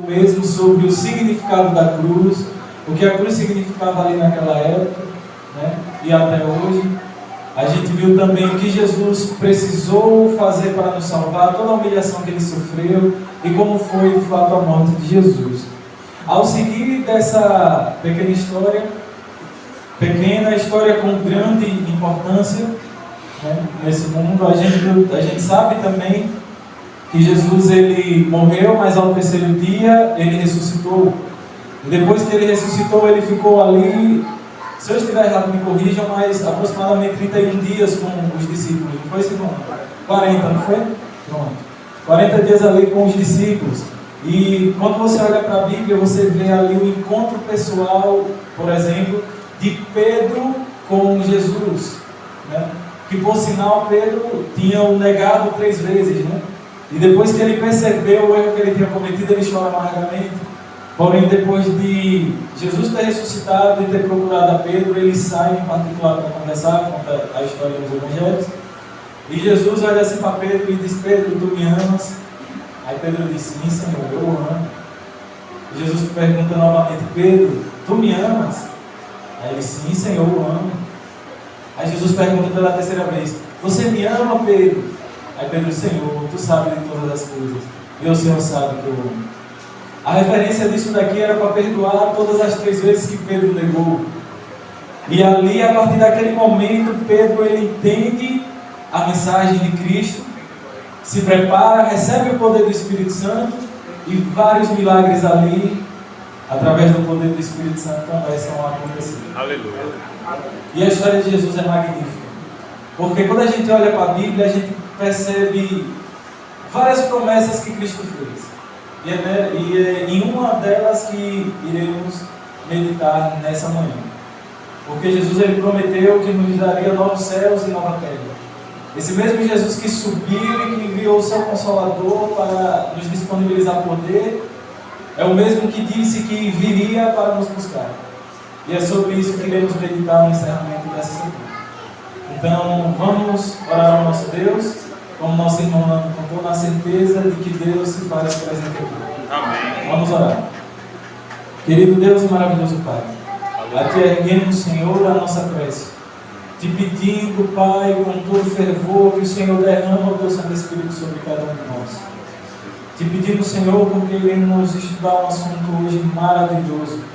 mesmo sobre o significado da cruz, o que a cruz significava ali naquela época, né? E até hoje. A gente viu também o que Jesus precisou fazer para nos salvar, toda a humilhação que ele sofreu e como foi de fato a morte de Jesus. Ao seguir dessa pequena história com grande importância, né, nesse mundo, a gente sabe também que Jesus ele morreu, mas ao terceiro dia ele ressuscitou. E depois que ele ressuscitou, ele ficou ali, se eu estiver errado me corrijam, mas aproximadamente 31 dias com os discípulos. Não foi, Simão? 40, não foi? Pronto. 40 dias ali com os discípulos. E quando você olha para a Bíblia, você vê ali o encontro pessoal, por exemplo, de Pedro com Jesus, né? Que por sinal Pedro tinha o negado 3 vezes, né? E depois que ele percebeu o erro que ele tinha cometido, ele chora amargamente. Porém, depois de Jesus ter ressuscitado e ter procurado a Pedro, ele sai em particular para conversar, conta a história dos evangelhos. E Jesus olha assim para Pedro e diz: Pedro, tu me amas? Aí Pedro diz: sim, Senhor, eu amo. E Jesus pergunta novamente: Pedro, tu me amas? Aí ele: sim, Senhor, eu amo. Aí Jesus pergunta pela terceira vez: você me ama, Pedro? Aí Pedro: Senhor, tu sabes de todas as coisas, e o Senhor sabe que eu amo. A referência disso daqui era para perdoar todas as 3 vezes que Pedro negou. E ali, a partir daquele momento, Pedro ele entende a mensagem de Cristo, se prepara, recebe o poder do Espírito Santo e vários milagres ali, através do poder do Espírito Santo, começam a acontecer. Aleluia. E a história de Jesus é magnífica, porque quando a gente olha para a Bíblia, a gente percebe várias promessas que Cristo fez. E é em uma delas que iremos meditar nessa manhã. Porque Jesus ele prometeu que nos daria novos céus e nova terra. Esse mesmo Jesus que subiu e que enviou o seu Consolador para nos disponibilizar poder, é o mesmo que disse que viria para nos buscar. E é sobre isso que iremos meditar no encerramento dessa semana. Então, vamos orar ao nosso Deus, como nosso irmão Nando contou, na certeza de que Deus se faz presente aqui. Amém. Vamos orar. Querido Deus e maravilhoso Pai, a Ti erguemos, Senhor, a nossa prece, te pedindo, Pai, com todo fervor, que o Senhor derrama o Teu Santo Espírito sobre cada um de nós. Te pedimos, Senhor, porque iremos estudar um assunto hoje maravilhoso.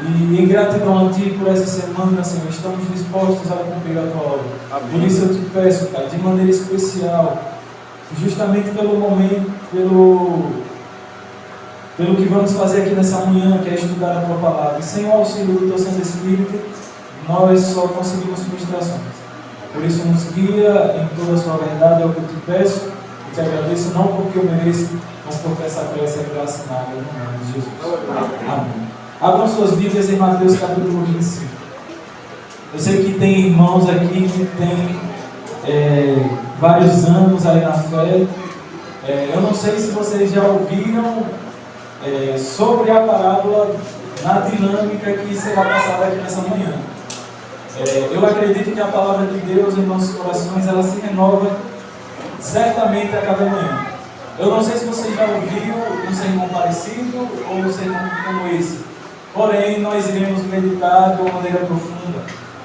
E em gratidão a Ti por essa semana, Senhor, estamos dispostos a cumprir a Tua obra. Amém. Por isso eu te peço, Pai, de maneira especial, justamente pelo momento, pelo que vamos fazer aqui nessa manhã, que é estudar a Tua Palavra. E sem o auxílio do Teu Santo Espírito, nós só conseguimos frustrações. Por isso nos guia em toda a Sua verdade, é o que eu te peço. Eu te agradeço, não porque eu mereço, mas porque essa prece é graça nada, no nome de Jesus. Amém. Abram suas Bíblias em Mateus capítulo 25. Eu sei que tem irmãos aqui que têm vários anos aí na fé. Eu não sei se vocês já ouviram sobre a parábola na dinâmica que será passada aqui nessa manhã. Eu acredito que a palavra de Deus em nossos corações, ela se renova certamente a cada manhã. Eu não sei se vocês já ouviram um sermão parecido ou um sermão como esse. Porém, nós iremos meditar de uma maneira profunda.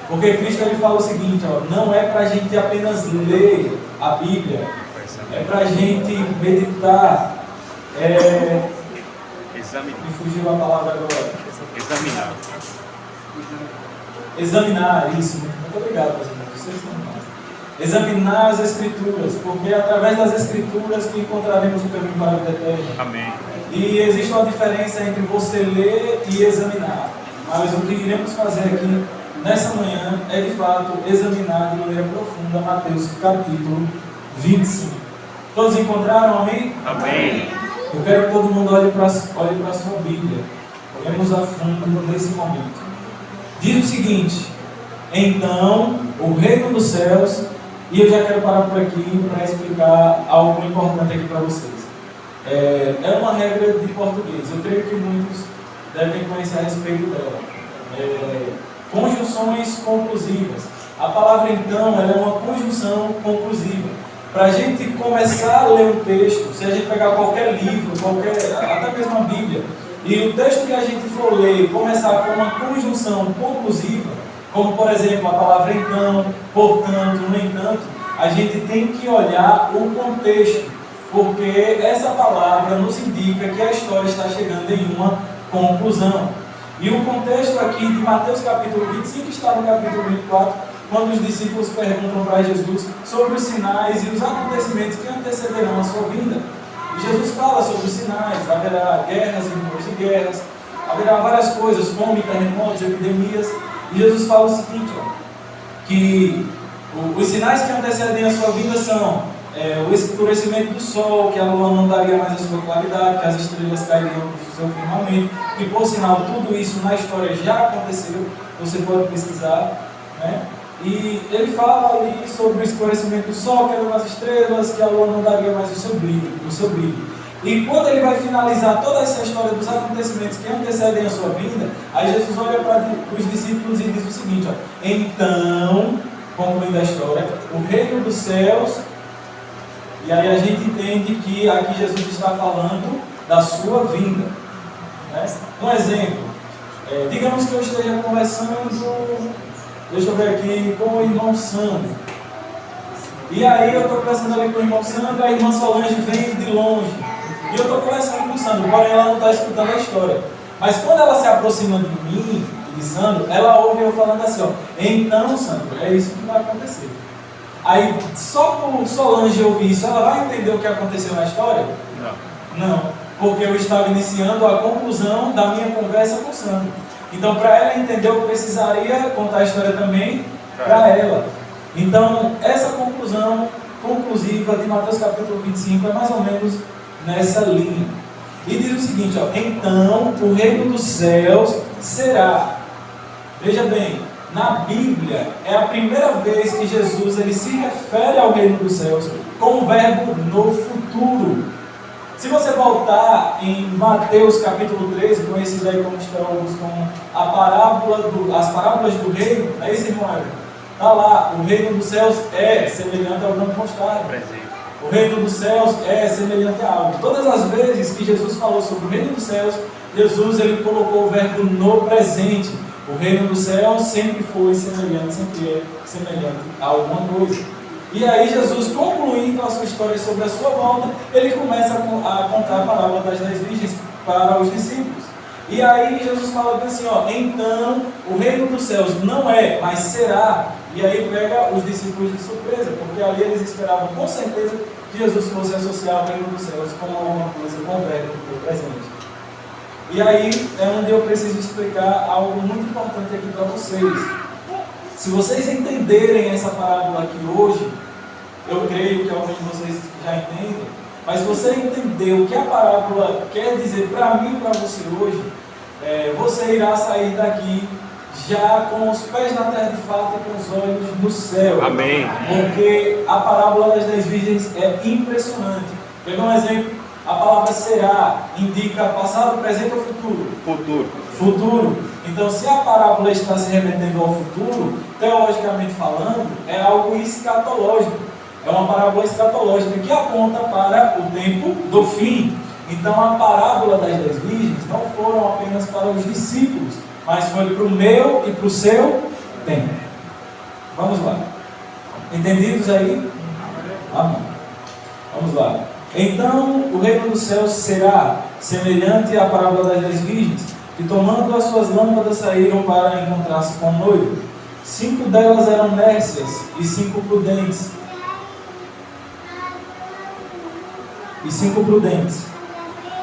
Porque Cristo ele fala o seguinte, não é para a gente apenas ler a Bíblia, é para a gente meditar. Me fugiu a palavra agora. Examinar. Examinar, isso. Muito obrigado, vocês são mais. Examinar as Escrituras, porque é através das Escrituras que encontraremos o caminho para a vida eterna. Amém. E existe uma diferença entre você ler e examinar. Mas o que iremos fazer aqui nessa manhã é de fato examinar de maneira profunda Mateus capítulo 25. Todos encontraram? Amém? Amém. Eu quero que todo mundo olhe para a sua Bíblia. Olhemos a fundo nesse momento. Diz o seguinte: então o reino dos céus, e eu já quero parar por aqui para explicar algo importante aqui para vocês. É uma regra de português, eu creio que muitos devem conhecer a respeito dela. Conjunções conclusivas. A palavra então, ela é uma conjunção conclusiva. Para a gente começar a ler um texto, se a gente pegar qualquer livro, até mesmo a Bíblia, Bíblia, e o texto que a gente for ler começar com uma conjunção conclusiva, como por exemplo a palavra então, portanto, no entanto, a gente tem que olhar o contexto, porque essa palavra nos indica que a história está chegando em uma conclusão. E o contexto aqui de Mateus capítulo 25 está no capítulo 24, quando os discípulos perguntam para Jesus sobre os sinais e os acontecimentos que antecederão a sua vinda. E Jesus fala sobre os sinais: haverá guerras e rumores de guerras, haverá várias coisas, fome, terremotos, epidemias. E Jesus fala o seguinte, que os sinais que antecedem a sua vinda são o escurecimento do sol, que a lua não daria mais a sua claridade, que as estrelas cairiam do seu firmamento, e por sinal tudo isso na história já aconteceu, você pode pesquisar, né? E ele fala ali sobre o escurecimento do sol, que eram as estrelas, que a lua não daria mais o seu brilho. E quando ele vai finalizar toda essa história dos acontecimentos que antecedem a sua vinda, aí Jesus olha para os discípulos e diz o seguinte, então, concluindo a história, o reino dos céus, e aí a gente entende que aqui Jesus está falando da sua vinda, né? Um exemplo, digamos que eu esteja conversando, deixa eu ver aqui, com o irmão Sandro, e aí eu estou conversando ali com o irmão Sandro, a irmã Solange vem de longe, e eu estou conversando com o Sandro, porém ela não está escutando a história. Mas quando ela se aproxima de mim, de Sandro, ela ouve eu falando assim, então Sandro, é isso que vai acontecer. Aí, só por Solange ouvir isso, ela vai entender o que aconteceu na história? Não, porque eu estava iniciando a conclusão da minha conversa com Sandro. Então, para ela entender, eu precisaria contar a história também para ela. Então, essa conclusão conclusiva de Mateus capítulo 25 é mais ou menos nessa linha. E diz o seguinte, então o reino dos céus será. Veja bem, na Bíblia é a primeira vez que Jesus ele se refere ao reino dos céus com o verbo no futuro. Se você voltar em Mateus capítulo 13, conhecido aí como estamos com as parábolas do reino, é isso, irmão Everton? Está lá, o reino dos céus é semelhante ao grão mostarda. O reino dos céus é semelhante a algo. Todas as vezes que Jesus falou sobre o reino dos céus, Jesus ele colocou o verbo no presente. O reino dos céus sempre foi semelhante, sempre é semelhante a alguma coisa. E aí Jesus, concluindo a sua história sobre a sua volta, ele começa a contar a parábola das 10 virgens para os discípulos. E aí Jesus fala assim, então o reino dos céus não é, mas será. E aí pega os discípulos de surpresa, porque ali eles esperavam com certeza que Jesus fosse associar o reino dos céus com alguma coisa, com o verbo do presente. E aí é onde eu preciso explicar algo muito importante aqui para vocês. Se vocês entenderem essa parábola aqui hoje, eu creio que alguns de vocês já entendem, mas se você entender o que a parábola quer dizer para mim e para você hoje, você irá sair daqui já com os pés na terra de fato e com os olhos no céu. Amém. Porque a parábola das 10 virgens é impressionante. Pega um exemplo, a palavra será indica passado, presente ou futuro? Futuro. Então, se a parábola está se remetendo ao futuro, teologicamente falando, é algo escatológico. É uma parábola escatológica que aponta para o tempo do fim. Então, a parábola das 10 virgens não foram apenas para os discípulos, mas foi para o meu e para o seu tempo. Vamos lá. Entendidos aí? Amém. Vamos lá. Então, o reino dos céus será semelhante à parábola das 10 virgens, que tomando as suas lâmpadas saíram para encontrar-se com o noivo. 5 delas eram nércias e 5 prudentes.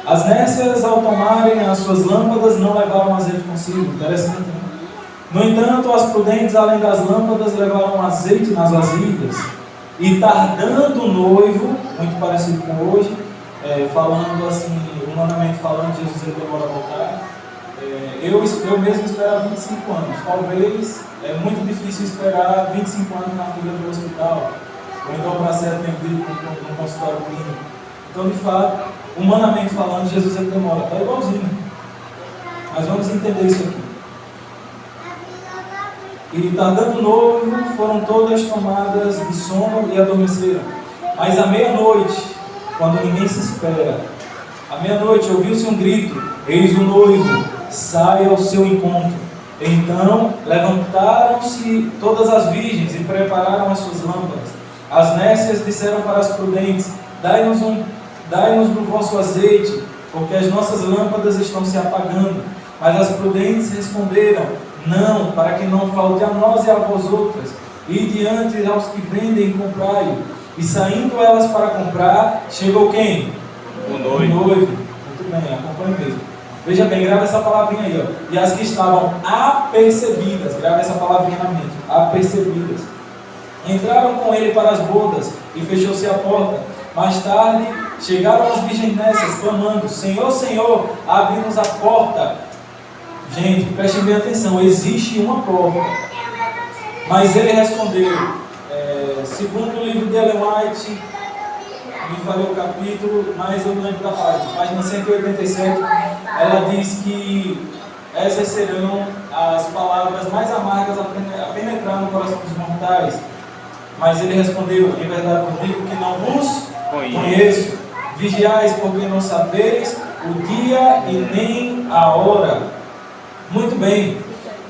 As nércias, ao tomarem as suas lâmpadas, não levaram azeite consigo. Interessante, né? No entanto, as prudentes, além das lâmpadas, levaram azeite nas vasilhas. E tardando o noivo, muito parecido com hoje, falando assim, humanamente falando, Jesus ele demora a voltar. Eu mesmo esperava 25 anos. Talvez é muito difícil esperar 25 anos na fila do hospital, ou então para ser atendido no consultório clínico. Então, de fato, humanamente falando, Jesus ele demora. Está igualzinho. Mas vamos entender isso aqui. E tardando o noivo, foram todas tomadas de sono e adormeceram. Mas à meia-noite, quando ninguém se espera, À meia-noite ouviu-se um grito: eis o noivo, sai ao seu encontro. Então levantaram-se todas as virgens e prepararam as suas lâmpadas. As nécias disseram para as prudentes: dai-nos do vosso azeite, porque as nossas lâmpadas estão se apagando. Mas as prudentes responderam: não, para que não falte a nós e a vós outras. E diante aos que vendem, comprai-o. E saindo elas para comprar, chegou quem? O noivo. Muito bem, acompanhe mesmo. Veja bem, grava essa palavrinha aí, ó. E as que estavam apercebidas, grava essa palavrinha na mente, apercebidas, entraram com ele para as bodas, e fechou-se a porta. Mais tarde, chegaram as virgens nécias, clamando: Senhor, Senhor, abre-nos a porta. Gente, prestem bem atenção, existe uma porta. Mas ele respondeu, segundo o livro de Ellen White, me falei o capítulo, mas eu não lembro da página 187, ela diz que essas serão as palavras mais amargas a penetrar no coração dos mortais. Mas ele respondeu: em verdade vos digo que não vos conheço. Vigiais, porque não sabeis o dia e nem a hora. Muito bem,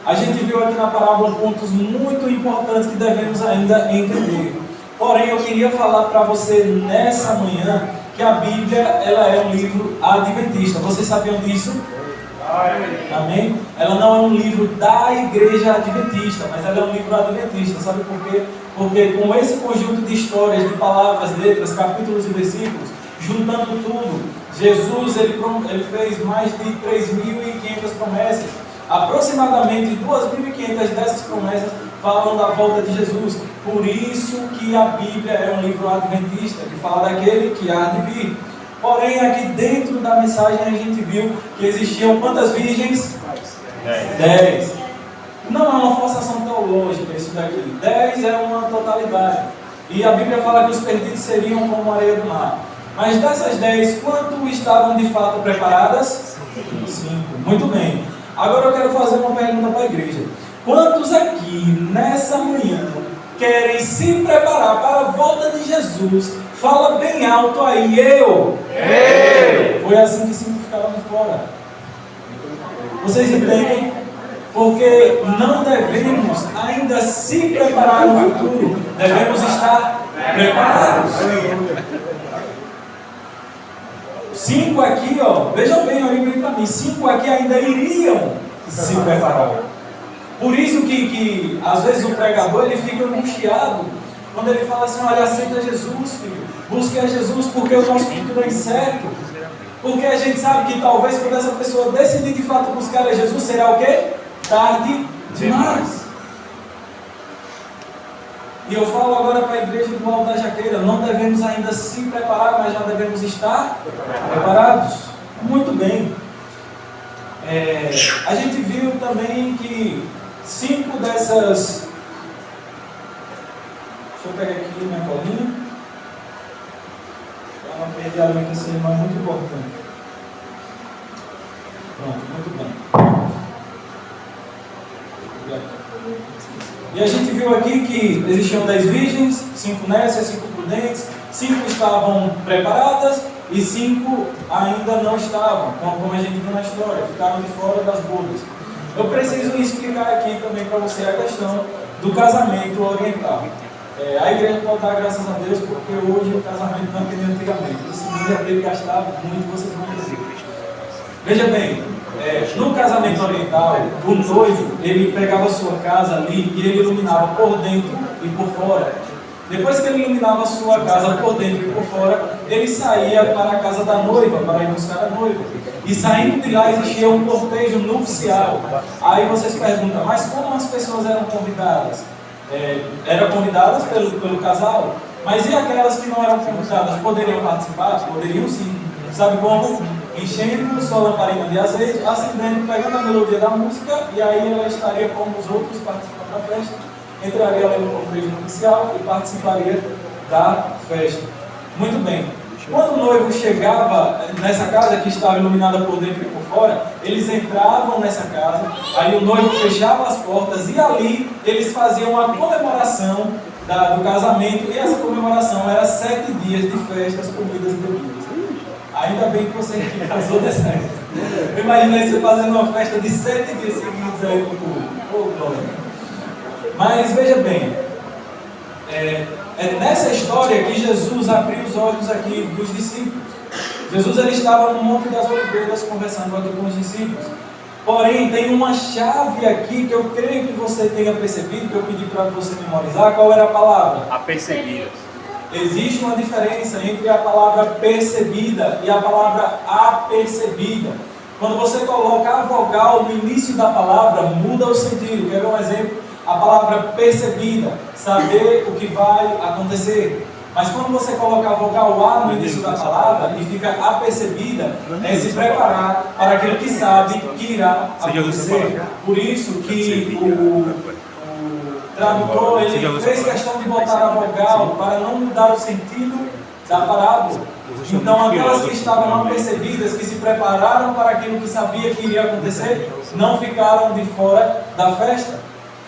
a gente viu aqui na parábola pontos muito importantes que devemos ainda entender. Porém, eu queria falar para você nessa manhã que a Bíblia ela é um livro adventista. Vocês sabiam disso? Amém? Ela não é um livro da igreja adventista, mas ela é um livro adventista. Sabe por quê? Porque com esse conjunto de histórias, de palavras, letras, capítulos e versículos, juntando tudo, Jesus ele fez mais de 3.500 promessas. Aproximadamente 2.500 dessas promessas falam da volta de Jesus. Por isso que a Bíblia é um livro adventista, que fala daquele que há de vir. Porém, aqui dentro da mensagem a gente viu que existiam quantas virgens? 10. Não é uma forçação teológica isso daqui. 10 é uma totalidade. E a Bíblia fala que os perdidos seriam como a areia do mar. Mas dessas 10, quanto estavam de fato preparadas? 5. Muito bem. Agora eu quero fazer uma pergunta para a igreja. Quantos aqui, nessa manhã, querem se preparar para a volta de Jesus? Fala bem alto aí, eu! Foi assim que simplificaram de fora. Vocês entendem? Porque não devemos ainda se preparar no futuro. Devemos estar preparados. 5 aqui, ó, vejam bem, olhem bem para mim, 5 aqui ainda iriam se preparar. Por isso que às vezes o pregador ele fica angustiado quando ele fala assim: olha, aceita Jesus, filho, busque a Jesus, porque o nosso futuro é incerto. Porque a gente sabe que talvez quando essa pessoa decidir de fato buscar a Jesus, será o quê? Tarde demais. E eu falo agora para a igreja do Alto da Jaqueira: não devemos ainda se preparar, mas já devemos estar preparados. Muito bem. A gente viu também que 5 dessas... Deixa eu pegar aqui minha colinha, para não perder a linha, que esse irmão é muito importante. Pronto, muito bem. E a gente viu aqui que existiam 10 virgens, 5 nécias, 5 prudentes, 5 estavam preparadas e 5 ainda não estavam, como a gente viu na história, ficaram de fora das bodas. Eu preciso explicar aqui também para você a questão do casamento oriental. A igreja pode dar graças a Deus, porque hoje o casamento não é que nem antigamente. Esse mundo é aquele que gastava muito, vocês vão dizer. Veja bem, no casamento oriental, o noivo, ele pegava a sua casa ali e ele iluminava por dentro e por fora. Depois que ele iluminava a sua casa por dentro e por fora, ele saía para a casa da noiva, para ir buscar a noiva. E saindo de lá existia um cortejo nupcial. Aí vocês perguntam: mas como as pessoas eram convidadas? Eram convidadas pelo casal, mas e aquelas que não eram convidadas? Poderiam participar? Poderiam sim. Sabe como? Enchendo sua lamparina de azeite, acendendo, pegando a melodia da música, e aí ela estaria como os outros participantes da festa, entraria ali no cortejo nupcial e participaria da festa. Muito bem. Quando o noivo chegava nessa casa que estava iluminada por dentro e por fora, eles entravam nessa casa, aí o noivo fechava as portas e ali eles faziam uma comemoração do casamento, e essa comemoração era 7 dias de festas, comidas e bebidas. Ainda bem que você casou dessa época. Eu imaginei você fazendo uma festa de 7 dias seguidos aí com o público. Oh, glória. Mas veja bem, é nessa história que Jesus abriu os olhos aqui dos discípulos. Jesus ele estava no Monte das Oliveiras conversando aqui com os discípulos. Porém, tem uma chave aqui que eu creio que você tenha percebido, que eu pedi para você memorizar. Qual era a palavra? Apercebidas. Existe uma diferença entre a palavra percebida e a palavra apercebida. Quando você coloca a vogal no início da palavra, muda o sentido. Quer ver um exemplo? A palavra percebida, saber o que vai acontecer. Mas quando você coloca a vogal A no início da palavra e fica apercebida, é se preparar para aquilo que sabe que irá acontecer. Por isso que o tradutor ele fez questão de botar a vogal para não mudar o sentido da parábola. Então aquelas que estavam apercebidas, que se prepararam para aquilo que sabia que iria acontecer, não ficaram de fora da festa.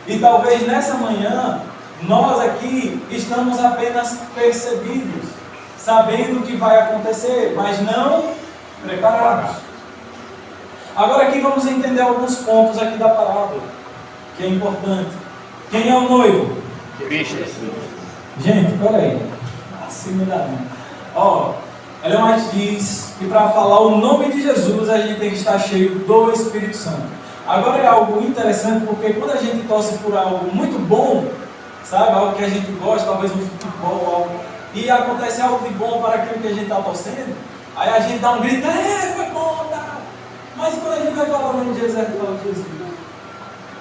E talvez nessa manhã, nós aqui estamos apenas percebidos, sabendo o que vai acontecer, mas não preparados. Agora aqui vamos entender alguns pontos aqui da parábola, que é importante. Quem é o noivo? Cristo. Gente, peraí. Assim me dá não. Ó, Ellen White diz que para falar o nome de Jesus, a gente tem que estar cheio do Espírito Santo. Agora é algo interessante, porque quando a gente torce por algo muito bom, sabe, algo que a gente gosta, talvez um futebol, algo, e acontece algo de bom para aquilo que a gente está torcendo, aí a gente dá um grito, foi bom, tá? Mas quando a gente vai falar o nome de Jesus, a gente fala Jesus.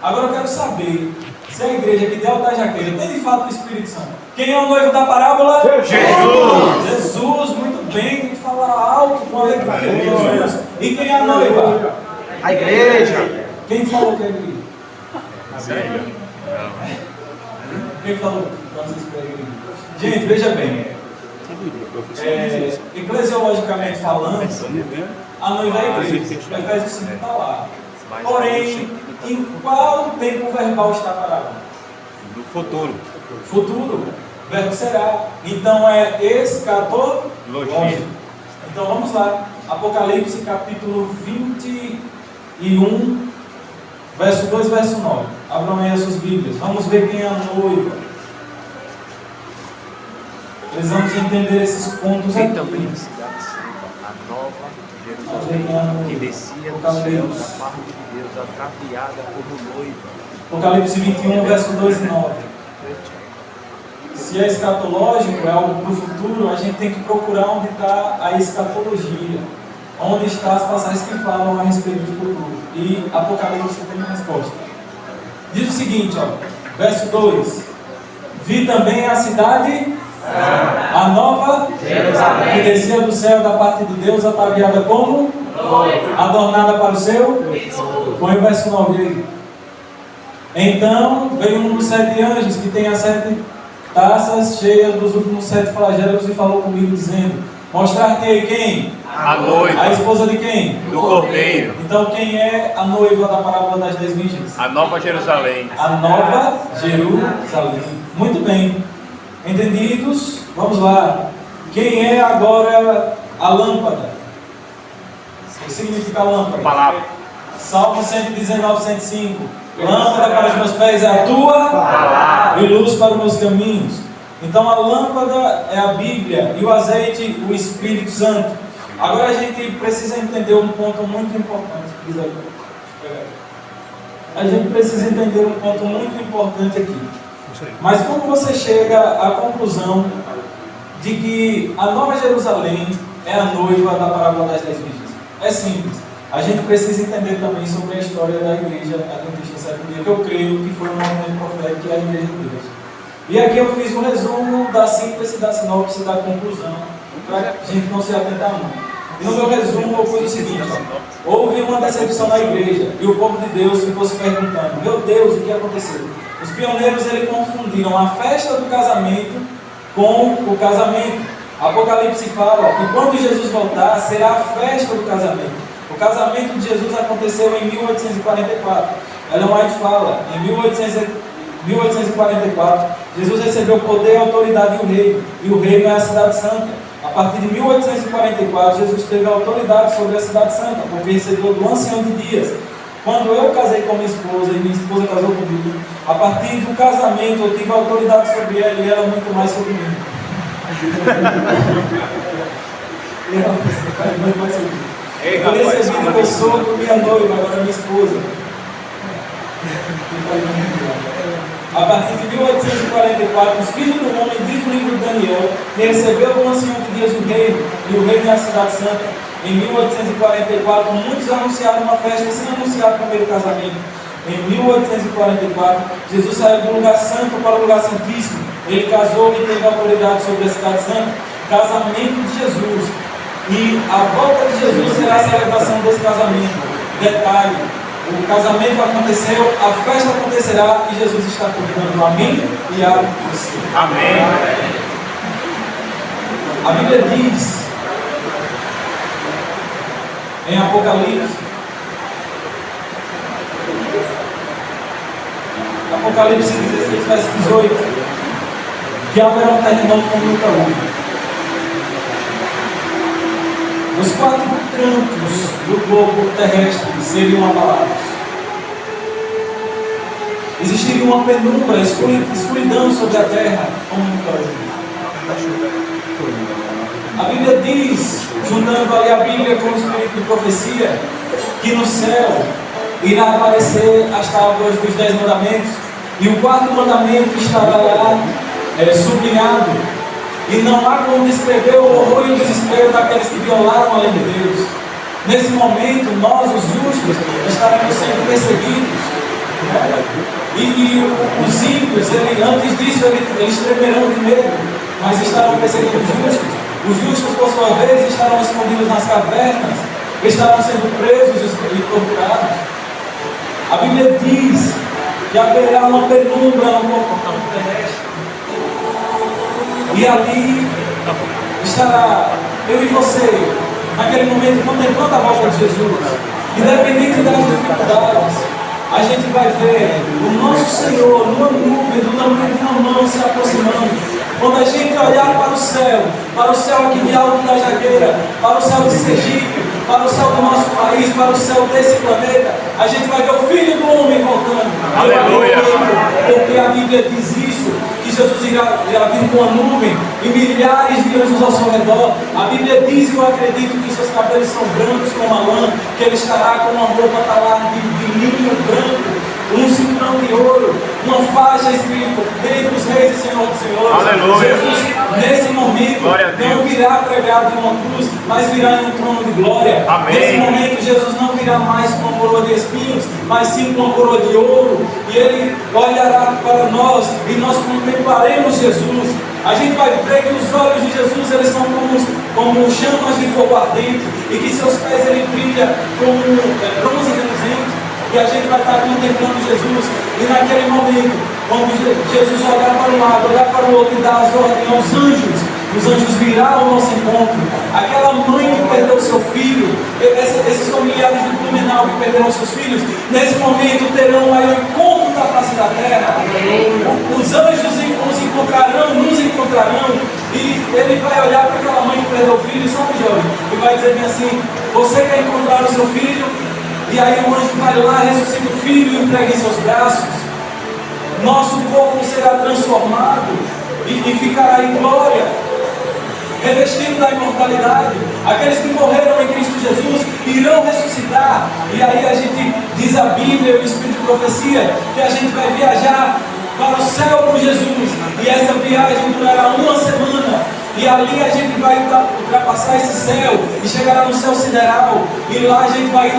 Agora eu quero saber se a igreja aqui de Alta Jaqueira tem de fato o Espírito Santo. Quem é o noivo da parábola? Jesus! Jesus, muito bem, tem que falar alto com alegria. Jesus. E quem é a noiva? A igreja. Quem falou que é a igreja? A Bíblia. Quem falou? Gente, veja bem. Eclesiologicamente falando, a noiva é a igreja. Efésios 5 está lá. Porém, em qual tempo verbal está parado? No futuro. Futuro. Verbo será. Então é escatologia. Então vamos lá. Apocalipse capítulo 21, verso 2, verso 9. Abram aí as suas Bíblias. Vamos ver quem é a noiva. Precisamos entender esses pontos aqui. Também a cidade santa, a nova Jerusalém, que descia do céu da parte de Deus, ataviada como noiva. Apocalipse 21, verso 2 e 9. Se é escatológico, é algo para o futuro, a gente tem que procurar onde está a escatologia. Onde estão as passagens que falam a respeito do futuro. E Apocalipse tem uma resposta. Diz o seguinte, ó, verso 2. Vi também a cidade, a nova Jerusalém, que descia do céu da parte de Deus, ataviada como? Adornada para o seu? Põe o verso 9 aí. Então veio um dos 7 anjos, que tem as 7 taças cheias dos últimos 7 flagelos, e falou comigo, dizendo: mostrar-te-ei quem? A noiva. A esposa de quem? Do Cordeiro. Então quem é a noiva da parábola das 10 virgens? A nova Jerusalém. A nova Jerusalém. Muito bem. Entendidos? Vamos lá. Quem é agora a lâmpada? O que significa lâmpada? Palavra. Salmo 119, 105. Lâmpada para os meus pés é a tua Palavra. e luz para os meus caminhos. Então a lâmpada é a Bíblia e o azeite o Espírito Santo. Agora a gente precisa entender um ponto muito importante. A gente precisa entender um ponto muito importante aqui. Mas como você chega à conclusão de que a Nova Jerusalém é a noiva da parábola das 10 virgens? É simples. A gente precisa entender também sobre a história da igreja adventista sétimo dia, que eu creio que foi um movimento profético da igreja de Deus. E aqui eu fiz um resumo da síntese, da sinopse, da conclusão, para a gente não se atentar muito. E no meu resumo eu pus o seguinte: houve uma decepção na igreja e o povo de Deus ficou se perguntando: meu Deus, o que aconteceu? Os pioneiros eles confundiram a festa do casamento com o casamento. Apocalipse fala que quando Jesus voltar será a festa do casamento. O casamento de Jesus aconteceu em 1844. Ellen White fala, em 1844, Jesus recebeu poder, autoridade e o reino é a cidade santa. A partir de 1844, Jesus teve autoridade sobre a cidade santa, porque recebeu do ancião de dias. Quando eu casei com minha esposa e minha esposa casou comigo, a partir do casamento eu tive autoridade sobre ela e ela muito mais sobre mim. Eu recebi do meu sogro minha noiva, agora minha esposa. A partir de 1844, os filhos do homem, diz o livro de Daniel, recebeu do ancião de dias o reino, e o reino é a cidade santa. Em 1844, muitos anunciaram uma festa sem anunciar o primeiro casamento. Em 1844, Jesus saiu do lugar santo para o lugar santíssimo. Ele casou e teve autoridade sobre a cidade santa. Casamento de Jesus. E a volta de Jesus será a celebração desse casamento. Detalhe: o casamento aconteceu, a festa acontecerá e Jesus está convidando a mim e a você. Amém. A Bíblia diz em Apocalipse, Apocalipse 16, verso 18, que haverá um terremoto como nunca houve. Os 4 cantos do globo terrestre seriam abalados. Existiria uma penumbra, escuridão sobre a terra, como nunca houve. A Bíblia diz, juntando ali a Bíblia com o espírito de profecia, que no céu irá aparecer as tábuas dos 10 mandamentos, e o 4º mandamento estará lá sublinhado. E não há como descrever o horror e o desespero daqueles que violaram a lei de Deus. Nesse momento, nós, os justos, estaremos sendo perseguidos. E os ímpios, antes disso, eles tremerão de medo, mas estarão perseguindo os justos. Os justos, por sua vez, estarão escondidos nas cavernas, estarão sendo presos e torturados. A Bíblia diz que haverá uma penumbra no corpo terrestre. E ali estará eu e você, naquele momento, contemplando a volta de Jesus. Independente das dificuldades, a gente vai ver o nosso Senhor numa nuvem do tamanho de uma mão se aproximando. Quando a gente olhar para o céu aqui de Alto da Jaqueira, para o céu de Sergipe, para o céu do nosso país, para o céu desse planeta, a gente vai ver o Filho do Homem voltando. Aleluia! Porque a Bíblia diz isso, que Jesus irá vir com a nuvem e milhares de anjos ao seu redor. A Bíblia diz, e eu acredito, que seus cabelos são brancos como a lã, que ele estará com uma roupa talada de linho branco, um cinturão de ouro, uma faixa escrita Rei dos Reis e Senhor dos Senhores. Aleluia. Jesus, nesse momento, não virá pregado em uma cruz, mas virá em um trono de glória. Amém. Nesse momento, Jesus não virá mais com uma coroa de espinhos, mas sim com uma coroa de ouro, e ele olhará para nós e nós contemplaremos Jesus. A gente vai ver que os olhos de Jesus, eles são como chamas de fogo ardente, e que seus pés ele brilha como bronze reluzente. E a gente vai estar contemplando Jesus. E naquele momento, quando Jesus olhar para um lado, olhar para o outro e dar as ordens aos anjos, os anjos virão ao nosso encontro. Aquela mãe que perdeu seu filho, esses familiares do Blumenau que perderam seus filhos, nesse momento terão aí o encontro da face da terra. Os anjos nos encontrarão, e ele vai olhar para aquela mãe que perdeu o filho, sabe, Jorge? E vai dizer bem assim: você quer encontrar o seu filho? E aí o anjo vai lá, ressuscita o filho e entrega em seus braços. Nosso corpo será transformado e ficará em glória, revestido da imortalidade. Aqueles que morreram em Cristo Jesus irão ressuscitar. E aí a gente diz a Bíblia, o Espírito de profecia, que a gente vai viajar para o céu com Jesus. E essa viagem durará uma semana. E ali a gente vai ultrapassar esse céu e chegará no céu sideral. E lá a gente vai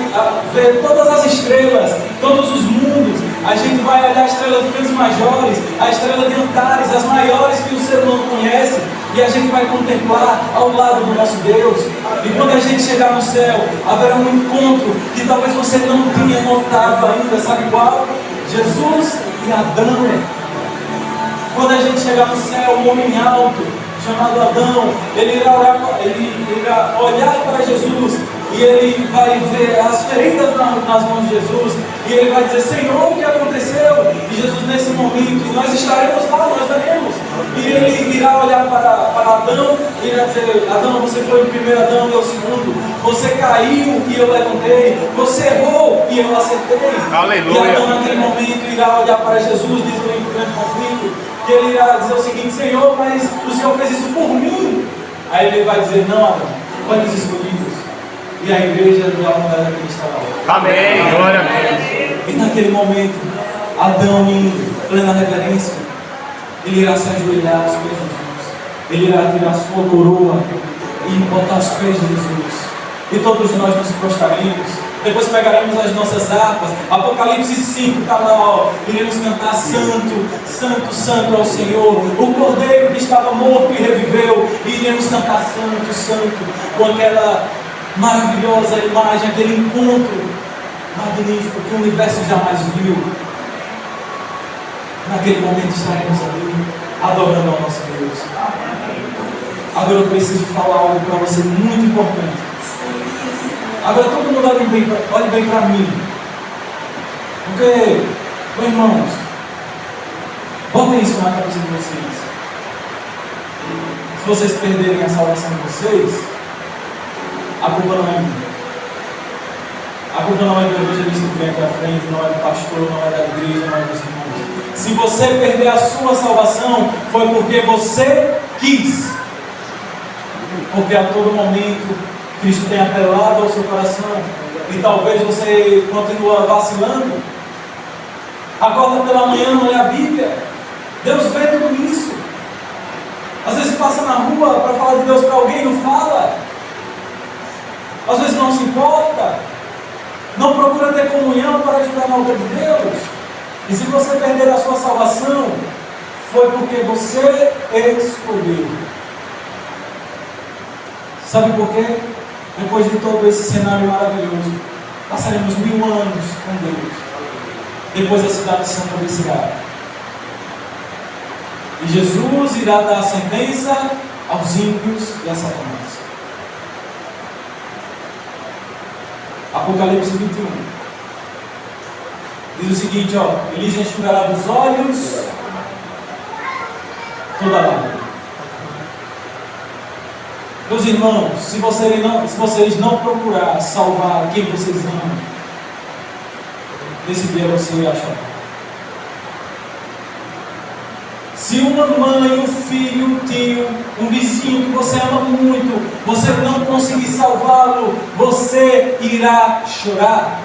ver todas as estrelas, todos os mundos. A gente vai olhar a estrela de Grandes Majores, a estrela de Antares, as maiores que o ser humano conhece. E a gente vai contemplar ao lado do nosso Deus. E quando a gente chegar no céu, haverá um encontro que talvez você não tinha notado ainda. Sabe qual? Jesus e Adão. Quando a gente chegar no céu, um homem alto chamado Adão, ele irá olhar para Jesus, e ele vai ver as feridas nas mãos de Jesus, e ele vai dizer: Senhor, o que aconteceu? E Jesus, nesse momento, nós estaremos lá, nós daremos. E ele irá olhar para Adão e irá dizer: Adão, você foi o primeiro, Adão é o segundo. Você caiu e eu levantei. Você errou e eu acertei. Aleluia. E Adão, naquele momento, irá olhar para Jesus, diz o grande conflito, que ele irá dizer o seguinte: Senhor, mas o Senhor fez isso por mim. Aí ele vai dizer: não, Adão, foi dos escolhidos. E a igreja não é a vontade daquele que está lá. Amém. Glória a Deus. E naquele momento, Adão, em plena reverência, ele irá se ajoelhar aos pés de Jesus. Ele irá tirar a sua coroa e botar aos pés de Jesus. E todos nós nos prostaremos. Depois pegaremos as nossas harpas. Apocalipse 5 está lá, ó. Iremos cantar: Santo, Santo, Santo ao Senhor, o Cordeiro que estava morto e reviveu. E iremos cantar: Santo, Santo, com aquela maravilhosa imagem, aquele encontro magnífico que o universo jamais viu. Naquele momento estaremos ali, adorando ao nosso Deus. Agora eu preciso falar algo para você muito importante. Agora todo mundo olhe bem para mim. Porque, meus irmãos, botem isso na cabeça de vocês. Se vocês perderem a salvação de vocês, a culpa não é minha. A culpa não é do evangelista que vem aqui à frente, não é do pastor, não é da igreja, não é dos irmãos. Se você perder a sua salvação, foi porque você quis. Porque a todo momento Cristo tem apelado ao seu coração e talvez você continue vacilando. Acorda pela manhã, não lê a Bíblia. Deus vê tudo isso. Às vezes passa na rua para falar de Deus para alguém, não fala. Às vezes não se importa. Não procura ter comunhão para ajudar na obra de Deus. E se você perder a sua salvação, foi porque você escolheu. Sabe por quê? Depois de todo esse cenário maravilhoso, passaremos 1000 anos com Deus. Depois a cidade santa descerá. E Jesus irá dar a sentença aos ímpios e a Satanás. Apocalipse 21 diz o seguinte, ó: Ele lhes enxugará dos olhos toda a lágrima. Meus irmãos, se vocês não procurar salvar quem vocês amam, nesse dia você irá chorar. Se uma mãe, um filho, um tio, um vizinho que você ama muito, você não conseguir salvá-lo, você irá chorar.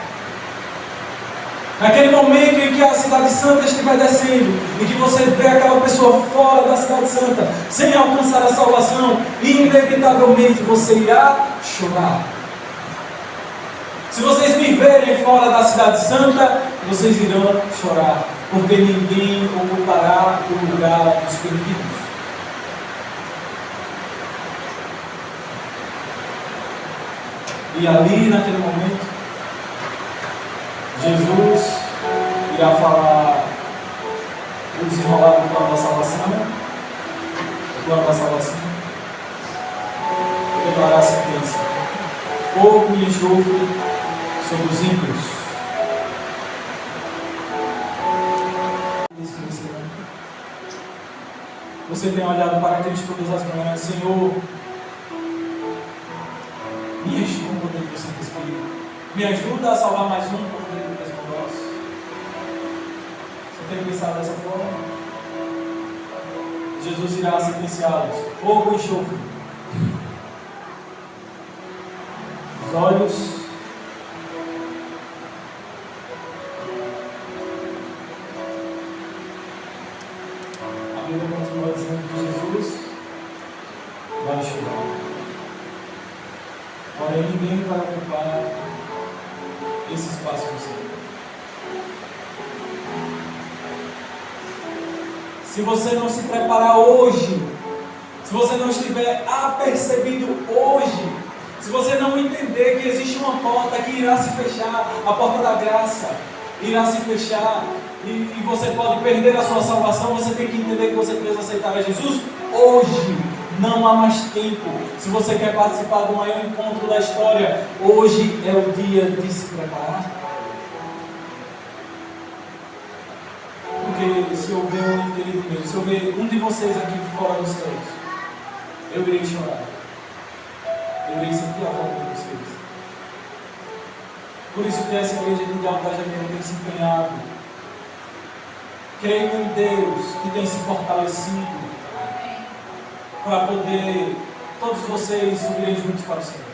Naquele momento em que a cidade santa estiver descendo, e que você vê aquela pessoa fora da cidade santa, sem alcançar a salvação, inevitavelmente você irá chorar. Se vocês me verem fora da cidade santa, vocês irão chorar, porque ninguém ocupará o lugar dos perdidos. E ali, naquele momento, Jesus irá falar o desenrolar do plano da salvação, e declarar a sentença: fogo e enxofre sobre os ímpios. Você tem olhado para Cristo todas as manhãs: Senhor, me enche com o poder do Santo Espírito. Me ajuda a salvar mais um por meio do mesmo nosso. Você tem pensado dessa forma? Jesus irá sentenciá-los: fogo e enxofre. Os olhos a Bíblia continua dizendo que Jesus vai enxugar. Porém, ninguém vai ocupar esse espaço no céu. Se você não se preparar hoje, se você não estiver apercebido hoje, se você não entender que existe uma porta que irá se fechar, a porta da graça irá se fechar, e você pode perder a sua salvação, você tem que entender que você precisa aceitar a Jesus hoje. Não há mais tempo. Se você quer participar do maior encontro da história, hoje é o dia de se preparar. Porque se eu ver um querido meu, se eu ver um de vocês aqui fora dos céus, eu irei chorar. Eu irei sentir a falta de vocês. Por isso que essa igreja de Alta Janeiro tem se empenhado. Creio em Deus que tem se fortalecido para poder todos vocês subirem juntos para o Senhor.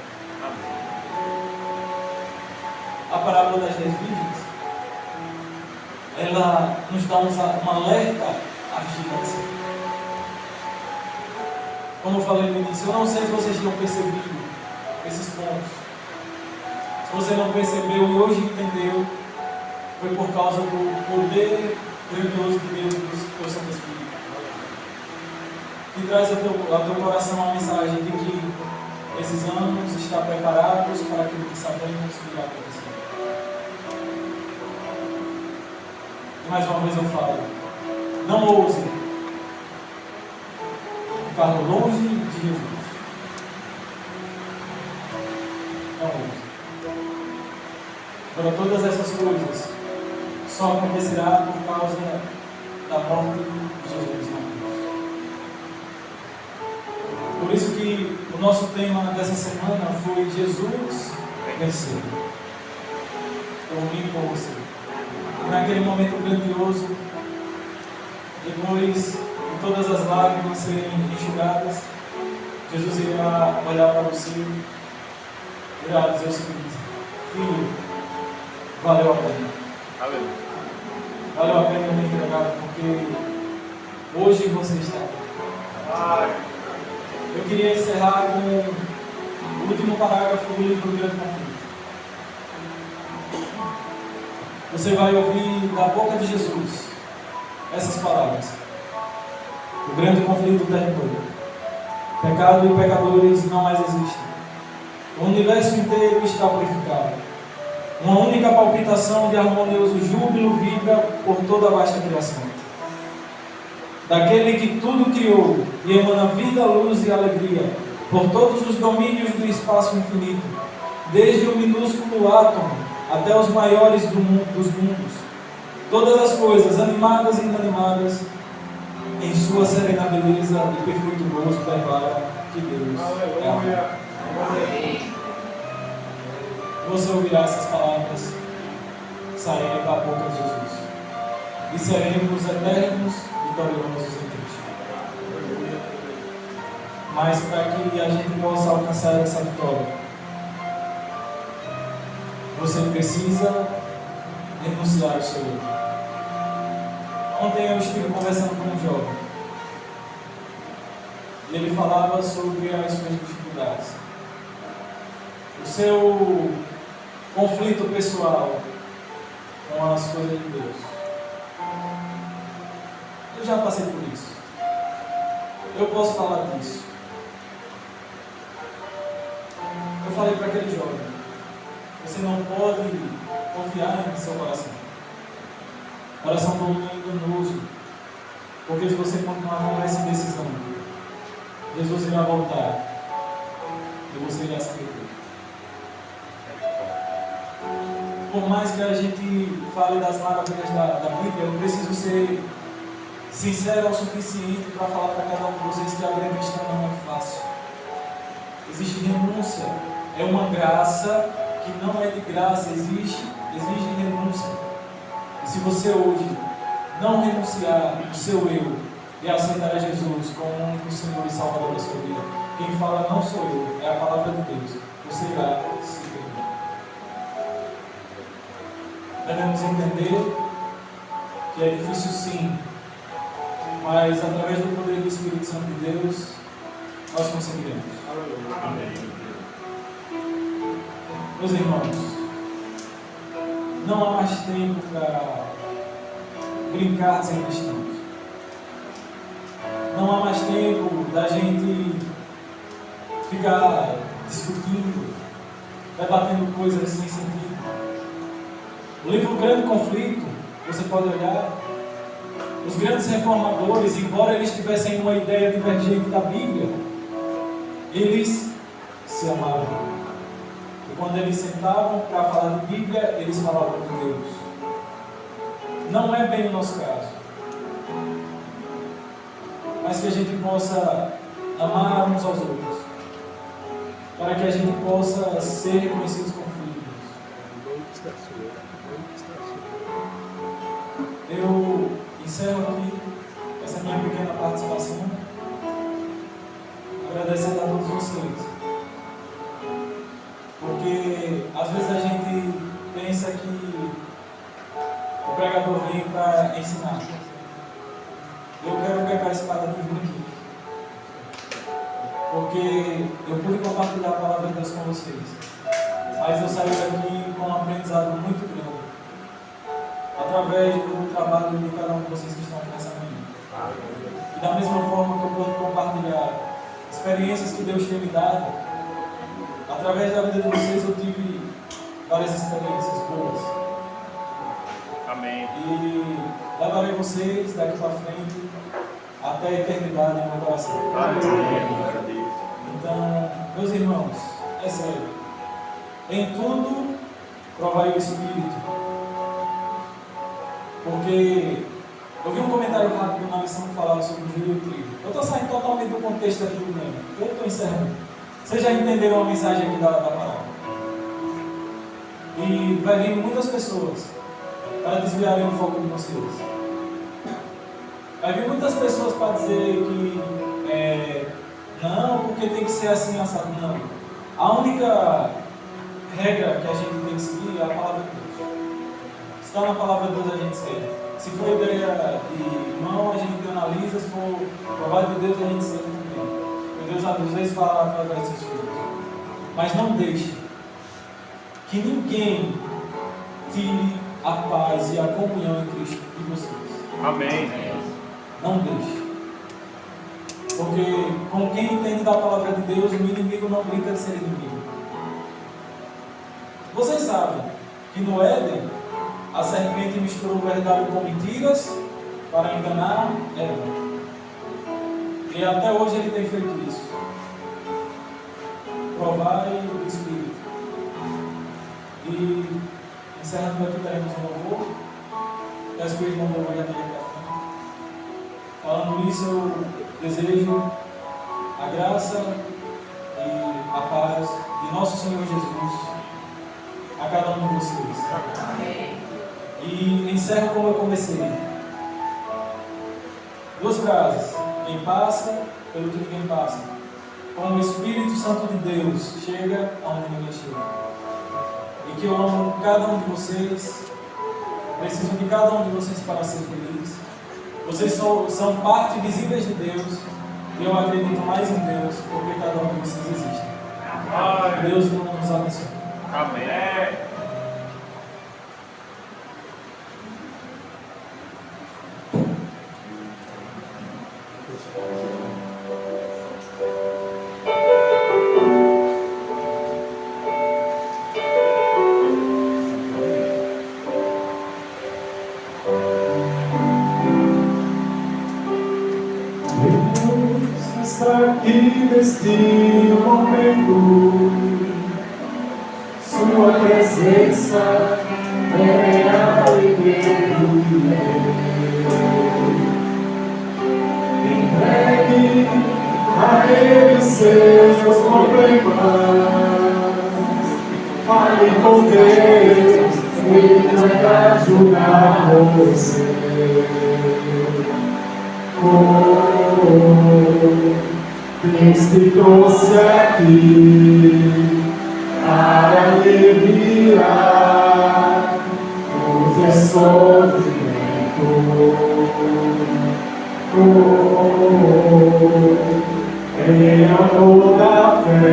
A parábola das 10 virgens, ela nos dá um alerta à vigilância. Como eu falei no início, eu não sei se vocês tinham percebido esses pontos. Se você não percebeu e hoje entendeu, foi por causa do poder grandioso de Deus, do teu Santo Espírito, que traz ao teu coração a mensagem de que precisamos estar preparados para aquilo que sabemos que irá acontecer. E mais uma vez eu falo, não ouse ficar longe de Jesus. Não ouse. Para todas essas coisas só acontecerá por causa da morte de Jesus na cruz. Por isso que o nosso tema dessa semana foi Jesus venceu. Por mim e por você. E naquele momento grandioso, depois de todas as lágrimas serem enxugadas, Jesus irá olhar para você e irá dizer o seguinte: filho, valeu a pena. Aleluia. Valeu a pena me entregar, porque hoje você está aqui. Eu queria encerrar com o último parágrafo do livro Grande Conflito. Você vai ouvir da boca de Jesus essas palavras. O grande conflito terminou. Pecado e pecadores não mais existem. O universo inteiro está purificado. Uma única palpitação de harmonioso júbilo vibra por toda a vasta criação. Daquele que tudo criou e emana vida, luz e alegria por todos os domínios do espaço infinito, desde o minúsculo átomo até os maiores dos mundos. Todas as coisas, animadas e inanimadas, em sua serena beleza e perfeito gozo, declara que Deus é amor. Você ouvirá essas palavras saírem da boca de Jesus. E seremos eternos, vitoriosos em Cristo. Mas para que a gente possa alcançar essa vitória, você precisa renunciar ao seu eu. Ontem eu estive conversando com um jovem. E ele falava sobre as suas dificuldades. O seu conflito pessoal com as coisas de Deus. Eu já passei por isso. Eu posso falar disso. Eu falei para aquele jovem: você não pode confiar em seu coração. Coração do homem é enganoso. Porque se você continuar com essa indecisão, Jesus irá voltar e você irá se perder. Por mais que a gente fale das maravilhas da Bíblia, eu preciso ser sincero o suficiente para falar para cada um de vocês que a vida cristã não é fácil. Existe renúncia. É uma graça que não é de graça, exige renúncia. E se você hoje não renunciar o seu eu e aceitar a Jesus como o único Senhor e Salvador da sua vida, quem fala não sou eu, é a palavra de Deus. Você irá se perder. Devemos entender que é difícil sim, mas através do poder do Espírito Santo de Deus, nós conseguiremos. Amém. Meus irmãos, não há mais tempo para brincar de ser cristãos. Não há mais tempo da gente ficar discutindo, debatendo coisas sem sentido. O livro Grande Conflito, você pode olhar, os grandes reformadores, embora eles tivessem uma ideia divergente da Bíblia, eles se amavam. E quando eles sentavam para falar de Bíblia, eles falavam de Deus. Não é bem o nosso caso. Mas que a gente possa amar uns aos outros, para que a gente possa ser reconhecidos como filhos de Deus. Eu encerro aqui essa minha pequena participação, agradecendo a todos vocês. Porque às vezes a gente pensa que o pregador vem para ensinar. Eu quero quebrar esse paradigma aqui. Porque eu pude compartilhar a palavra de Deus com vocês. Mas eu saí daqui com um aprendizado muito grande. Através do trabalho de cada um de vocês que estão aqui nessa manhã. E da mesma forma que eu pude compartilhar experiências que Deus tem me dado, através da vida de vocês eu tive várias experiências boas. Amém. E levarei vocês daqui para frente até a eternidade no meu coração. Amém. Então, meus irmãos, é sério. Em tudo, provai o Espírito. Porque eu vi um comentário rápido na lição que falava sobre o joio e o trigo. Eu estou saindo totalmente do contexto aqui do meme. Eu estou encerrando. Vocês já entenderam a mensagem aqui da palavra. E vai vir muitas pessoas para desviarem o foco de vocês. Vai vir muitas pessoas para dizer que não, porque tem que ser assim, assado. Não. A única regra que a gente tem que seguir é a palavra de Deus. Se está na palavra de Deus, a gente segue. Se for ideia de irmão, a gente analisa. Se for provado de Deus, a gente segue também. Porque Deus às vezes fala através dos seus filhos. Mas não deixe que ninguém tire a paz e a comunhão em Cristo de vocês. Amém. Não deixe. Porque com quem entende da palavra de Deus, o inimigo não brinca de ser inimigo. Vocês sabem que no Éden, a serpente misturou verdade com mentiras para enganar Eva. E até hoje ele tem feito isso. Provai o Espírito. E encerrando aqui, teremos um louvor. Peço que o irmão louvor já tenha aqui à frente. Falando isso, eu desejo a graça e a paz de nosso Senhor Jesus a cada um de vocês. Amém. E encerro como eu comecei. 2 frases. Quem passa, pelo que ninguém passa. Como o Espírito Santo de Deus chega aonde ninguém chega. E que eu amo cada um de vocês. Preciso de cada um de vocês para ser feliz. Vocês são parte visíveis de Deus. E eu acredito mais em Deus porque cada um de vocês existe. Que Deus nos abençoe. Amém. Aqui neste momento, sua presença é real e verdadeira. Entregue a Ele seus problemas, fale com Deus, Ele vai ajudar você. Deus te trouxe aqui para aliviar o teu sofrimento. Em amor da fé,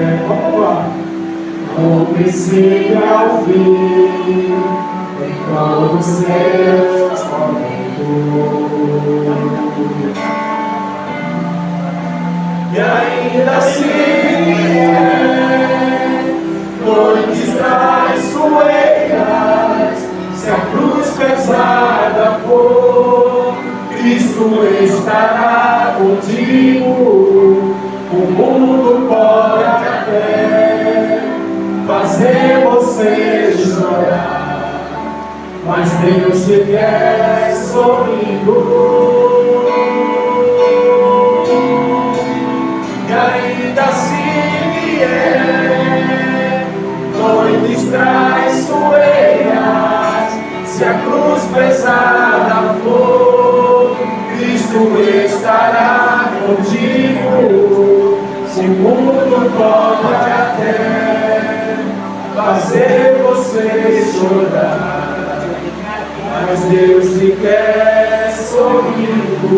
do princípio ao fim, em todos os seus momentos. E ainda assim, noites traiçoeiras, se a cruz pesada for, Cristo estará contigo. O mundo pode mas Deus te quer sorrindo. E ainda se vier noites traiçoeiras, se a cruz pesada for, Cristo estará contigo. Se o mundo pode até fazer você chorar, mas Deus te quer sorrindo.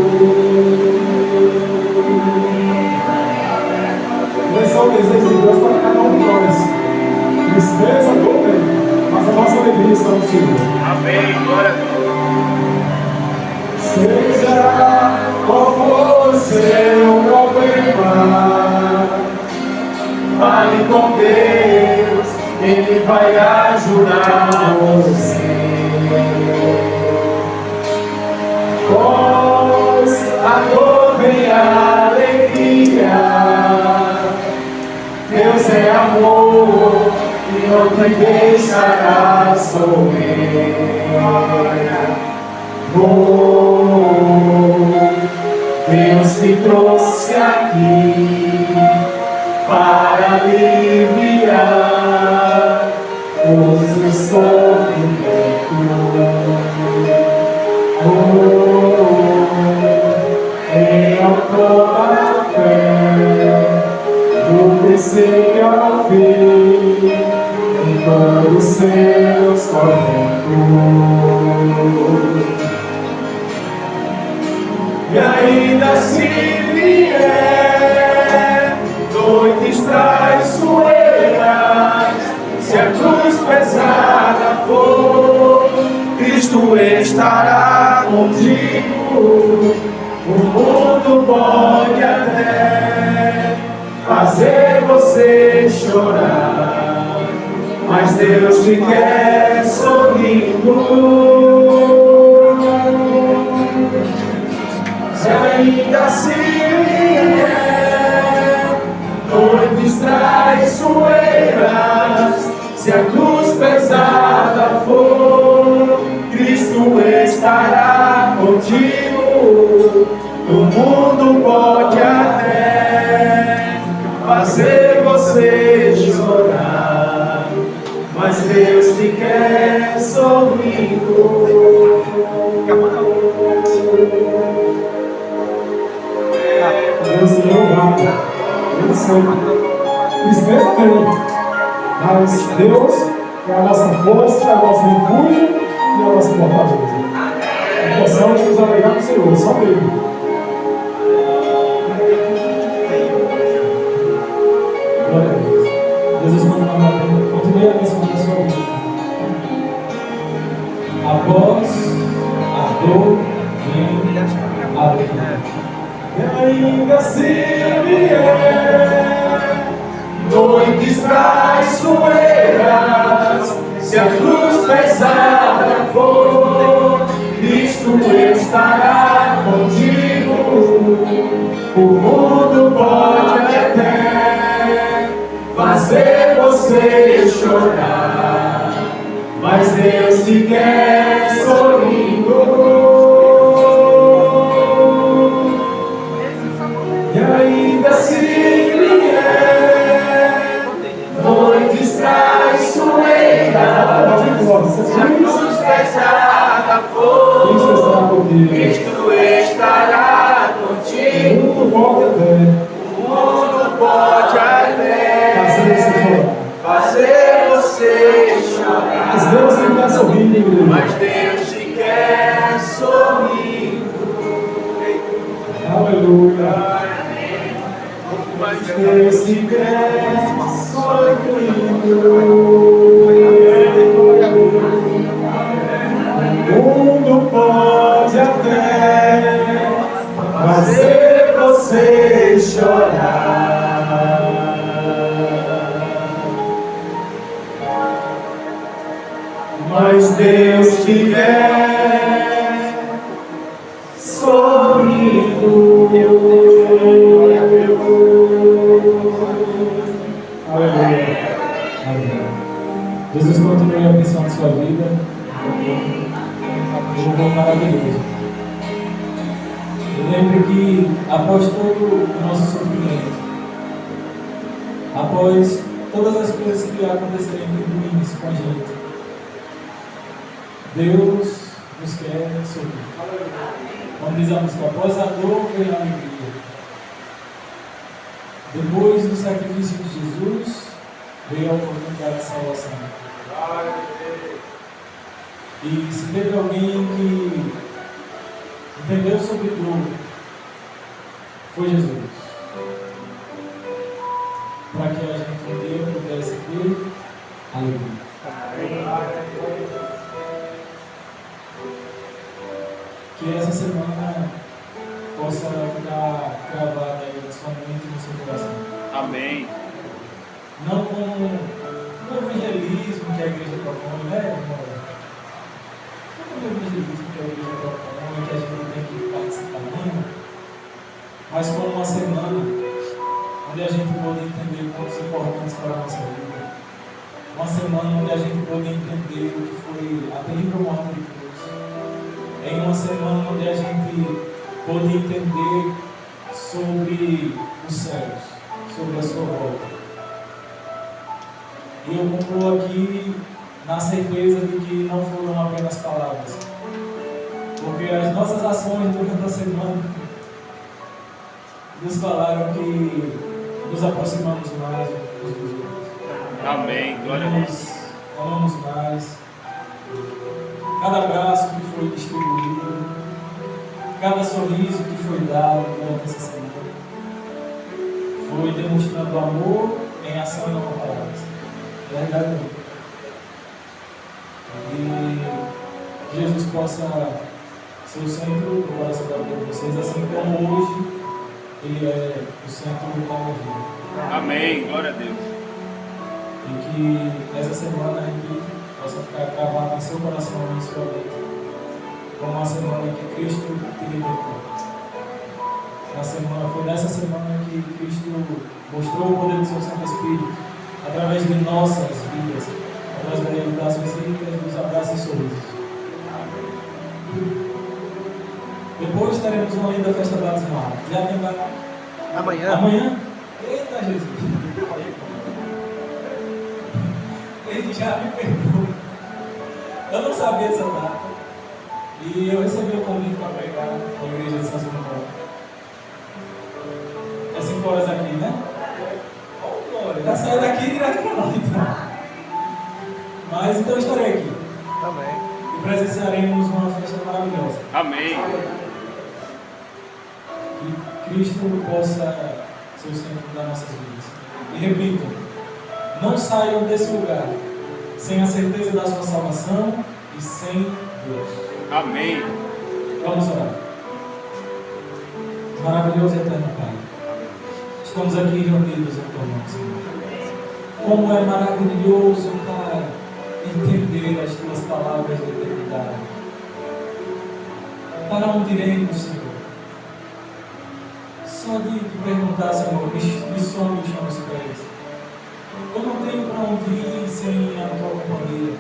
Esse é o desejo de Deus para cada um de nós. Tristeza, dor, mas a nossa alegria está no Senhor. Amém. Glória a Deus. Seja qual for o seu problema, fale com Deus, Ele vai ajudar você. Pois a dor vem a alegria. Deus é amor e não te deixará sofrer. Deus te trouxe aqui para aliviar os seus sofrimentos. Em toda a fé, do princípio ao fim, em todos os seus tormentos. E ainda se vier noites traiçoeiras, se a cruz pesada for, Cristo estará contigo. O mundo pode até fazer você chorar, mas Deus te quer sorrindo. Se ainda se vier noites traiçoeiras, se a cruz pesada for, Cristo estará contigo. O mundo pode até fazer você chorar, mas Deus te quer sorrindo. Deus é louvado, Deus sempre. Tristeza tem, mas Deus é a nossa força, é o nosso refúgio e a nossa fortaleza. Possamos nos alegrar com o Senhor, só Ele. Glória a Deus. Jesus continue abençoando a sua vida. Após a dor vem a alegria. E ainda se vier noites traiçoeiras, se a cruz pesada for, Cristo estará contigo. O mundo pode até fazer você chorar, mas Deus te quer sorrindo. E ainda se vier noites traiçoeiras, se a cruz pesada for, Cristo estará contigo. O mundo pode até fazer você chorar, mas Deus te quer sorrindo. Mas Deus te quer sorrindo. Aleluia. Mas Deus te quer sorrindo. O mundo pode até fazer você chorar, mas Deus te quer sorrindo. Aleluia. Jesus continue abençoando sua vida. louvor maravilhoso. Eu lembro que após todo o nosso sofrimento, após todas as coisas que aconteceram ruins com a gente, Deus nos quer sorrir. Como diz a música, após a dor vem a alegria. Depois do sacrifício de Jesus, veio a oportunidade de salvação. E se teve alguém que entendeu sobre dor, foi Jesus. Para que a gente um dia pudesse ter alegria. Que essa semana possa ficar gravada aí na sua mente e no seu coração. Amém. Não como um evangelismo que a igreja propõe, né? Não como um evangelismo que a igreja propõe, que a gente tem que participar, não. Mas como uma semana onde a gente pode entender pontos importantes para a nossa vida. Uma semana onde a gente pode entender o que foi a terrível morte de Deus. Em uma semana onde a gente pode entender sobre os céus, sobre a sua volta. E eu concluo aqui na certeza de que não foram apenas palavras, porque as nossas ações durante a semana nos falaram que nos aproximamos mais uns dos outros. Amém. Glória a Deus. Amamos mais. Cada abraço que foi distribuído, cada sorriso que foi dado durante essa semana, foi demonstrando amor em ação e não com palavras. Verdade. E Jesus possa ser o centro do coração da vida de vocês, assim como hoje Ele é o centro da minha vida. Amém. Glória a Deus. E que essa semana aqui possa ficar gravado em seu coração e em sua mente, como uma semana que Cristo te libertou. Foi nessa semana que Cristo mostrou o poder do seu Santo Espírito, através de nossas vidas, através das visitas, dos abraços e sorrisos. Depois teremos uma linda festa batismal. Já tem Amanhã? Amanhã? Eita Jesus! Ele já me perdoou. Eu não sabia essa data. E eu recebi o convite para pregar na igreja de São Simão. É 5 horas aqui, né? Oh, glória! Já saiu daqui direto para lá, então. Mas então estarei aqui. Amém. E presenciaremos uma festa maravilhosa. Amém. Que Cristo possa ser o centro das nossas vidas. E repito, não saiam desse lugar sem a certeza da sua salvação e sem Deus. Amém. Vamos orar. Maravilhoso e eterno Pai, estamos aqui reunidos em tua mão, Senhor. Como é maravilhoso, Pai, entender as tuas palavras de eternidade. Para onde iremos, Senhor? Só de te perguntar, Senhor, me some os meus pés. Eu não tenho para onde ir sem a tua companhia.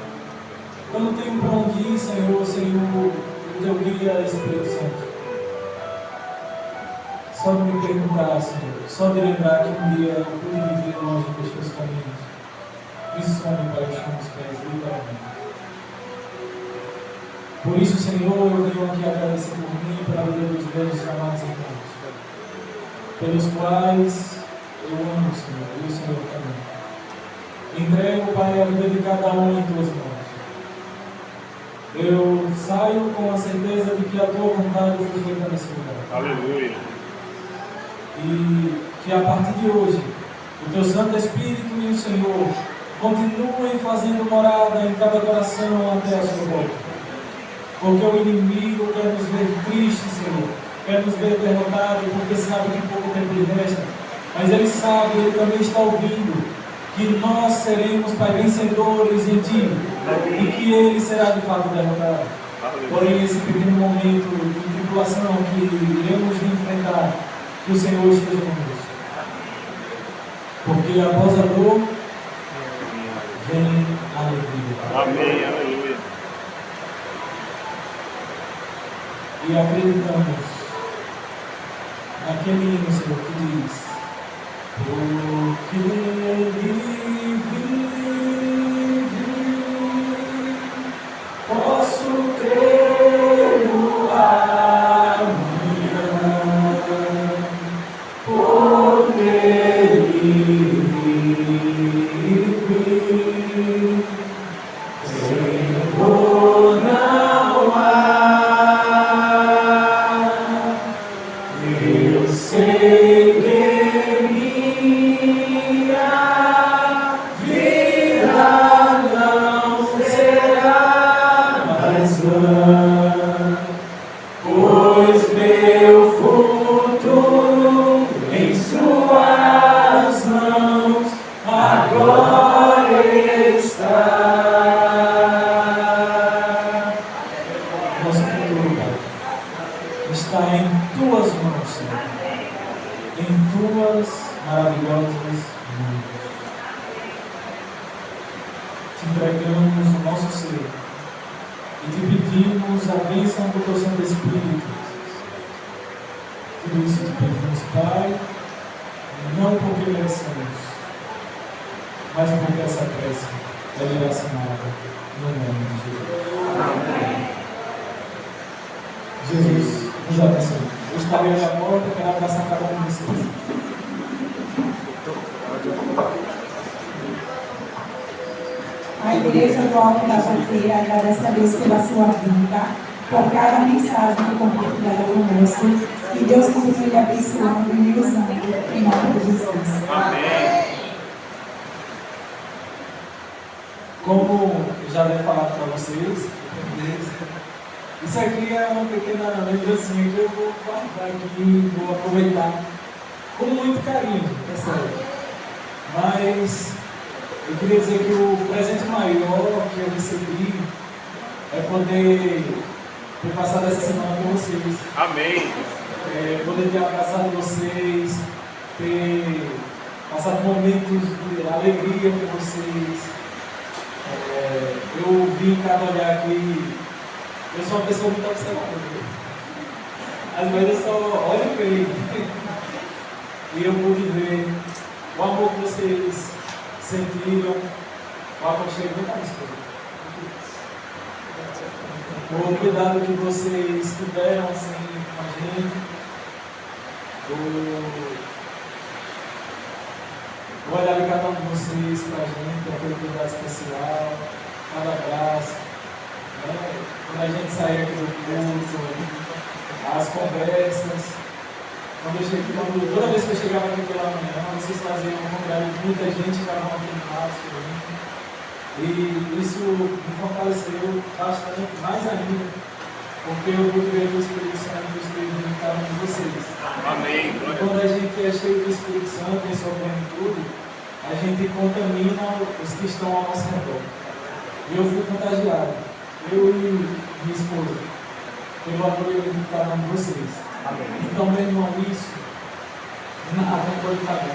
Eu não tenho para onde ir, Senhor, sem o teu guia Espírito Santo. Só de me perguntar, Senhor, só de lembrar que um dia eu pude viver longe dos teus caminhos. Me some para os meus pés, literalmente. Por isso, Senhor, eu venho aqui agradecer por mim e pela vida dos meus amados irmãos, pelos quais eu amo, Senhor, e o Senhor também. Entrego, Pai, a vida de cada um em tuas mãos. Eu saio com a certeza de que a tua vontade foi feita nesse lugar. Aleluia. E que a partir de hoje, o teu Santo Espírito e o Senhor continuem fazendo morada em cada coração até a sua volta. Porque o inimigo quer nos ver tristes, Senhor, quer nos ver derrotados, porque sabe que pouco tempo lhe resta. Mas ele sabe, ele também está ouvindo, que nós seremos, Pai, vencedores em Ti, e que Ele será de fato derrotado. Porém, esse pequeno momento de tribulação que iremos enfrentar, que o Senhor esteja conosco. Porque após a dor, vem a alegria. Amém, aleluia. E acreditamos naquele hino, Senhor, que diz: porque ele vive, posso crer no amanhã, porque ele vive, Senhor, não há. Eu sei que minha vida não será mais vã, pois meu futuro em suas mãos agora está. Nosso futuro está em tuas mãos, Senhor, em tuas maravilhosas mãos. Te entregamos o nosso ser e te pedimos a bênção do teu Santo Espírito. Tudo isso te pedimos, Pai, não porque merecemos, mas porque essa prece é direcionada no nome de Jesus. Jesus nos abençoe. Eu estarei na porta, quero abraçar cada um de vocês. A Igreja do Alto da Bandeira agradece a Deus pela sua vida, por cada mensagem que compartilhada conosco. Que Deus continue abençoando e usando em nome de Jesus. Amém. Como eu já havia falado para vocês, isso aqui é uma pequena lembrancinha que eu vou guardar aqui e vou aproveitar com muito carinho, é sério. Mas eu queria dizer que o presente maior que eu recebi é poder ter passado essa semana com vocês. Amém. Poder ter abraçado vocês, ter passado momentos de alegria com vocês. Eu vi em cada olhar aqui, eu sou uma pessoa muito observadora. Às vezes eu só olho e vejo. E eu pude ver o amor que vocês sentiram, o aconchego da esposa. O cuidado que vocês tiveram assim, com a gente. O olhar de cada um de vocês para a gente, aquele cuidado especial, cada abraço. Quando a gente saía aqui do culto, as conversas. Toda vez que eu chegava aqui pela manhã, vocês faziam um contrário de muita gente que estava aqui no passo. E isso me fortaleceu bastante, mais ainda, porque eu pude ver o Espírito Santo e o Espírito de cada um de vocês. Amém. E quando a gente é cheio do Espírito Santo em sua plenitude, a gente contamina os que estão ao nosso redor. E eu fui contagiado, eu e minha esposa, pelo apoio de cada um de vocês. Amém. Então, meu irmão, isso nada pode pagar.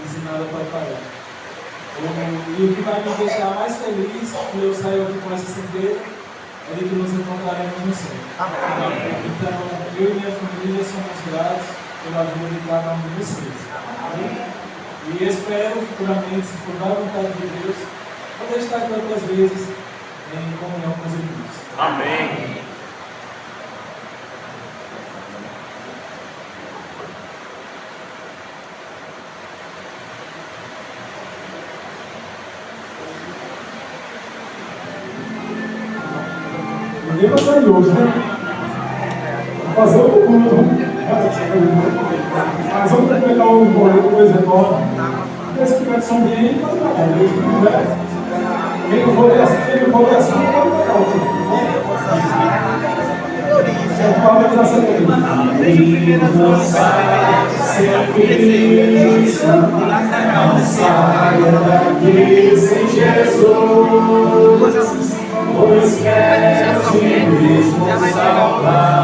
Isso nada pode pagar. E o que vai me deixar mais feliz que eu saio aqui com essa certeza é de que nos encontraremos no céu. Amém. Então, eu e minha família somos gratos pela ajuda de cada um de vocês. Amém? E espero futuramente, se for da vontade de Deus, poder estar aqui outras vezes em comunhão com os irmãos. Amém. Ninguém vai sair hoje, né? Vou fazer outro culto. Mas vamos completar o boleto do Exenova. Se tiver de São Bento, pode pagar. Se tiver, quem não for dessa, pode pagar o culto. É o qual vai dar certo. Não saia daqui sem Jesus. Pois quer de mesmo salvar.